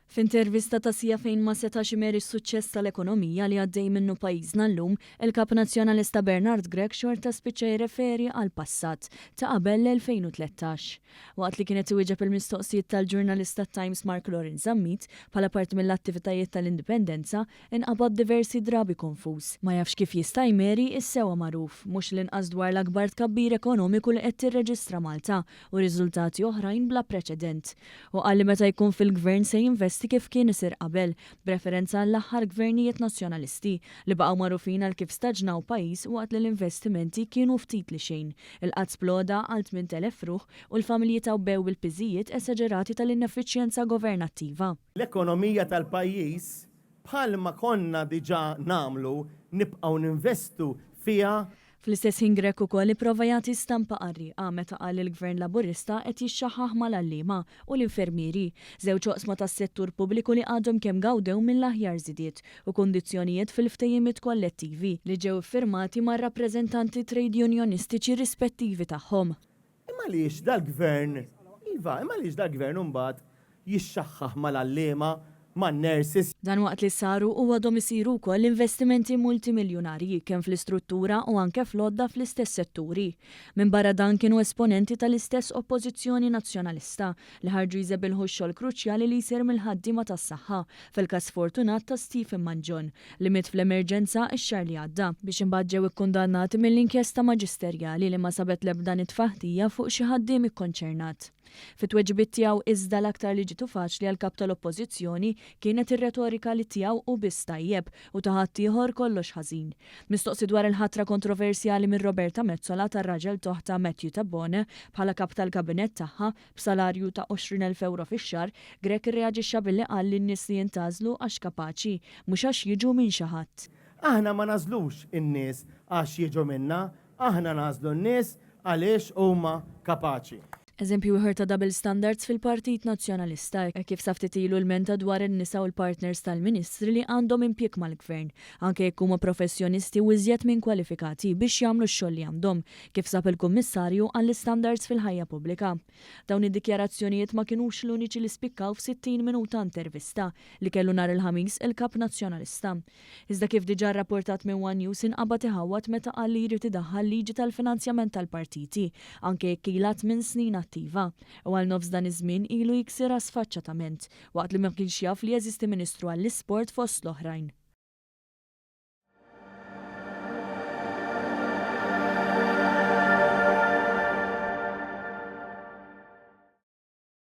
F'intervista ta' sija fejn ma setax imeri s-suċċess tal-ekonomija li għaddej minnu pajjiżna llum, il-kap nazzjonalista Bernard Gregg xorta spiċċa jirreferi għal passat ta' qabel l-2013. Waqt li kienet iwieġeb il-mistoqsijiet tal-ġurnalista Times Mark Lawrence Zammit bħala parti mill-attivitajiet tal-indipendenza inqabad diversi drabi konfuż. Ma jafx kif jista' jmeri is-sewa magħruf, mhux l-inqas dwar l-akbar tkabbir ekonomiku li qed tirreġistra Malta u riżultati oħrajn bla preċedent. U qal li meta jkun fil-gvern se jinvesti kif kien isir qabel, b'referenza għall-aħħar gvernijiet nazzjonalisti li baqgħu magħrufin għal kif staġnaw pajjiż waqt li l-investimenti kienu ftit li xejn. Il-qatt sploda għal 8,000 ruħ u l-familji taw bew bil-piżijiet esaġerati tal-ineffiċjenza governattiva. L-ekonomija tal-pajjiż bħalma konna diġà namlu nibqgħu ninvestu fiha. Fl-istess ħin Grek ukoll ipprova jagħti stampa qarrieqa meta qal il-Gvern Laburista qed jixxaħħaħ mal-għalliema u l-infermieri, żewġ oqsma tas-settur pubbliku li għadhom kemm gawdew mill-aħjar żidiet u kundizzjonijiet fil-ftehimiet kollettivi li ġew iffirmati mar-rappreżentanti trade unionistiċi rispettivi tagħhom. Imma għaliex dal-gvern imbagħad jixxaħħaħ mal-għalliema man-nurses. Dan waqt li saru u għadhom isiru wkoll investimenti multimiljonarji kemm fl-istruttura u anke fl-odda fl-istess setturi. Minn barra dan kienu esponenti tal-istess oppożizzjoni nazzjonalista li ħarġu jżebilħu x-xogħol kruċjali li jsir mill-ħaddiema tas-saħħa fil-każ fortunat ta' Stephen Manjon li miet fl-emerġenza x-xahar li għadda biex imbagħad ġew ikkundannati mill-inkjesta maġisterjali li ma sabet l-ebda nitfaħtija fuq xi ħaddiem ikkonċernat. Fit-tweġibiet tiegħu iżda l-aktar li ġitu faċli għal kap tal-oppożizzjoni kienet ir-retorika li tiegħu u biss tajjeb u ta' ħadd ieħor kollox ħażin. Mistoqsi dwar il-ħatra kontroversjali minn Roberta Mezzola tar-raġel toħta Matthew Tabbone bħala kap tal-kabinett tagħha b'salarju ta' 20,000 euro fix-xahar, Grek irreaġixxa billi qal li n-nies li jintażlu għax kapaċi mhux għax jiġu minn xi ħadd. Aħna ma nażlux in-nies għax jiġu minna, aħna nażlu n-nies għaliex huma kapaċi. Eżempju ieħor ta' double standards fil-Partit Nazzjonalista kif saftit ilu l-menta dwar in-nisa u l-partners tal-Ministri li għandhom impjek mal-Gvern, anke jekk huma professjonisti u iżjed minn kwalifikati biex jagħmlu x-xogħol li għandhom, kif sab il-Kummissarju għall-standards fil-ħajja pubblika. Dawn id-dikjarazzjonijiet ma kinux l-uniċi li spikkaw f'60 minuta intervista li kellu nhar il-ħamis il-Kap Nazzjonalista. Iżda kif diġà rrapportat minn One News inqabad iħawwad meta qal li jrid idaħħal liġi tal-finanzjament tal-partiti, anke jekk ilha 8 snin u għal nofs dan iż-żmien ilu jiksira sfaċċatament waqt li ma kienx jaf li jeżisti Ministru għall-Isport fost l-oħrajn.